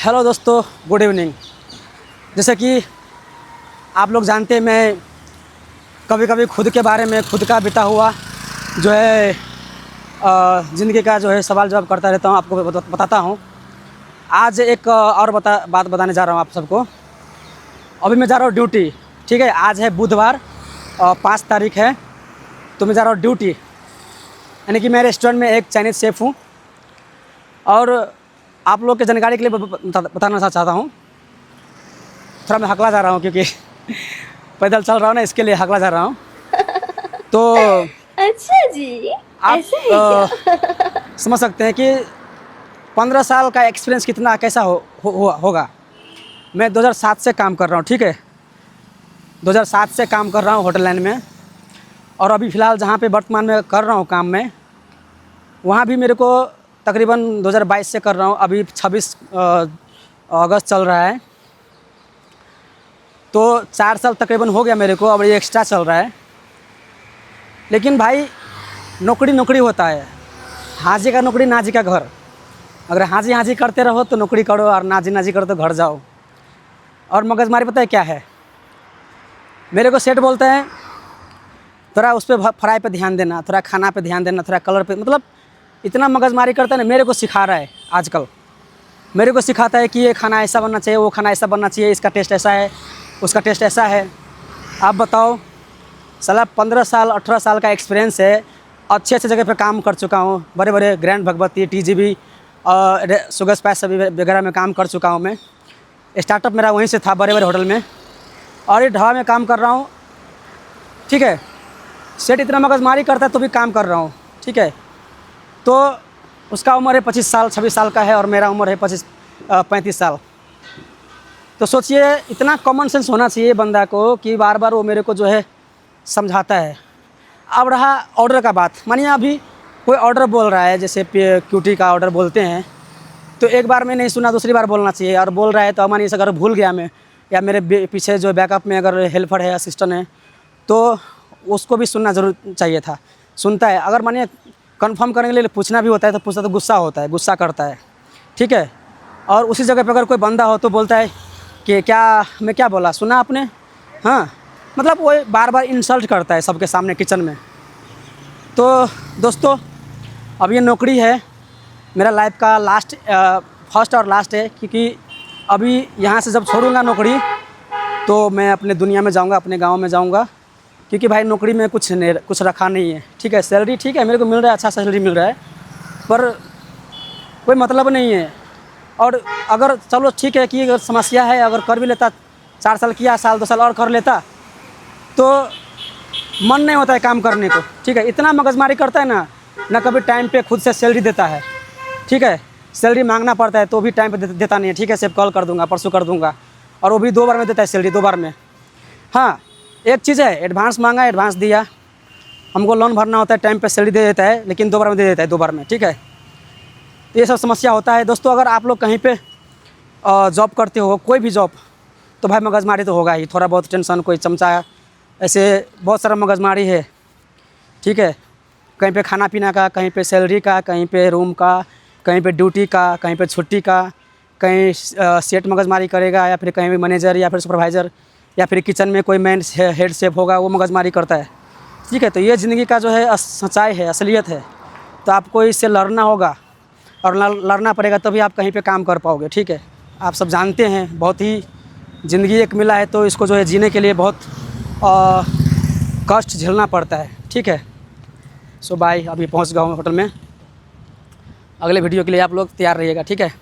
Hello दोस्तों, good evening. जैसे कि आप लोग जानते हैं, मैं कभी कभी खुद के बारे में, खुद का बीता हुआ जो है ज़िंदगी का जो है सवाल जवाब करता रहता हूँ, आपको बताता हूँ। आज एक और बात बताने जा रहा हूँ आप सबको। अभी मैं जा रहा हूँ ड्यूटी, ठीक है। आज है बुधवार, 5 तारीख है, तो मैं जा रहा हूँ ड्यूटी। यानी कि मैं रेस्टोरेंट में एक चाइनीज़ शेफ़ हूँ और आप लोग के जानकारी के लिए बताना चाहता हूँ। थोड़ा मैं हकला जा रहा हूँ क्योंकि पैदल चल रहा हूँ ना, इसके लिए हकला जा रहा हूँ। तो अच्छा जी, आप ऐसा है क्या? समझ सकते हैं कि 15 साल का एक्सपीरियंस कितना कैसा होगा। मैं 2007 से काम कर रहा हूँ, ठीक है। 2007 से काम कर रहा हूँ होटल लाइन में, और अभी फ़िलहाल जहाँ पे वर्तमान में कर रहा हूँ काम में, वहाँ भी मेरे को तकरीबन 2022 से कर रहा हूँ। अभी 26 अगस्त चल रहा है, तो 4 साल तकरीबन हो गया मेरे को। अब ये एक्स्ट्रा चल रहा है। लेकिन भाई, नौकरी नौकरी होता है। हाजी का नौकरी, नाजी का घर। अगर हाजी हाजी करते रहो तो नौकरी करो, और नाजी नाजी करो तो घर जाओ। और मगजमारी पता है क्या है? मेरे को सेठ बोलते हैं थोड़ा उस पर फ्राई पे ध्यान देना, थोड़ा खाना पे ध्यान देना, थोड़ा कलर पे, मतलब इतना मगजमारी करता है ना। मेरे को सिखा रहा है आजकल, मेरे को सिखाता है कि ये खाना ऐसा बनना चाहिए, वो खाना ऐसा बनना चाहिए, इसका टेस्ट ऐसा है, उसका टेस्ट ऐसा है। आप बताओ, साला 15 साल 18 साल का एक्सपीरियंस है। अच्छे अच्छे जगह पे काम कर चुका हूँ, बड़े बड़े ग्रैंड भगवती, TGV और शुगर स्पाइस सभी वगैरह में काम कर चुका हूँ मैं। स्टार्टअप मेरा वहीं से था, बड़े बड़े होटल में, और ये ढाबा में काम कर रहा हूँ, ठीक है। सेठ इतना मगजमारी करता है तो भी काम कर रहा हूँ, ठीक है। तो उसका उम्र है 25 साल 26 साल का है, और मेरा उम्र है 35 साल। तो सोचिए, इतना कॉमन सेंस होना चाहिए बंदा को कि बार बार वो मेरे को जो है समझाता है। अब रहा ऑर्डर का बात, मानिए अभी कोई ऑर्डर बोल रहा है, जैसे QT का ऑर्डर बोलते हैं, तो एक बार में नहीं सुना, दूसरी बार बोलना चाहिए। और बोल रहा है तो मानिए अगर भूल गया मैं, या मेरे पीछे जो बैकअप में अगर हेल्पर है, असिस्टेंट है, तो उसको भी सुनना ज़रूर चाहिए था। सुनता है। अगर मानिए कंफर्म करने के लिए पूछना भी होता है तो पूछता, तो गुस्सा होता है, गुस्सा करता है, ठीक है। और उसी जगह पे अगर कोई बंदा हो तो बोलता है कि मैं क्या बोला, सुना आपने? हाँ, मतलब वो बार बार इंसल्ट करता है सबके सामने किचन में। तो दोस्तों, अब ये नौकरी है मेरा लाइफ का फर्स्ट और लास्ट है, क्योंकि अभी यहाँ से जब छोड़ूंगा नौकरी तो मैं अपने दुनिया में जाऊँगा, अपने गाँव में जाऊँगा। क्योंकि भाई नौकरी में कुछ रखा नहीं है, ठीक है। सैलरी ठीक है, मेरे को मिल रहा है, अच्छा सैलरी मिल रहा है, पर कोई मतलब नहीं है। और अगर चलो ठीक है कि अगर समस्या है, अगर कर भी लेता, 4 साल किया, साल 2 साल और कर लेता, तो मन नहीं होता है काम करने को, ठीक है। इतना मगजमारी करता है ना कभी टाइम पे खुद से सैलरी देता है, ठीक है। सैलरी मांगना पड़ता है तो भी टाइम पे देता नहीं है, ठीक है। सिर्फ कॉल कर दूंगा, परसों कर दूंगा, और वो भी 2 बार में देता है सैलरी, 2 बार में। हाँ, एक चीज़ है, एडवांस मांगा, एडवांस दिया। हमको लोन भरना होता है, टाइम पे सैलरी दे देता है, लेकिन 2 बार में दे देता है, 2 बार में, ठीक है। ये सब समस्या होता है दोस्तों। अगर आप लोग कहीं पे जॉब करते हो, कोई भी जॉब, तो भाई मगजमारी तो होगा ही, थोड़ा बहुत टेंशन, कोई चमचा, ऐसे बहुत सारा मगजमारी है, ठीक है। कहीं पे खाना पीना का, कहीं पे सैलरी का, कहीं पे रूम का, कहीं पे ड्यूटी का, कहीं पे छुट्टी का, कहीं सेट मगजमारी करेगा, या फिर कहीं भी मैनेजर या फिर सुपरवाइज़र, या फिर किचन में कोई मैन हेड शेफ होगा, वो मगजमारी करता है, ठीक है। तो ये ज़िंदगी का जो है सच्चाई है, असलियत है। तो आपको इससे लड़ना होगा, और लड़ना पड़ेगा तभी आप कहीं पे काम कर पाओगे, ठीक है। आप सब जानते हैं, बहुत ही ज़िंदगी एक मिला है, तो इसको जो है जीने के लिए बहुत कष्ट झेलना पड़ता है, ठीक है। सो बाय, अभी पहुंच गया हूँ होटल में। अगले वीडियो के लिए आप लोग तैयार रहिएगा, ठीक है।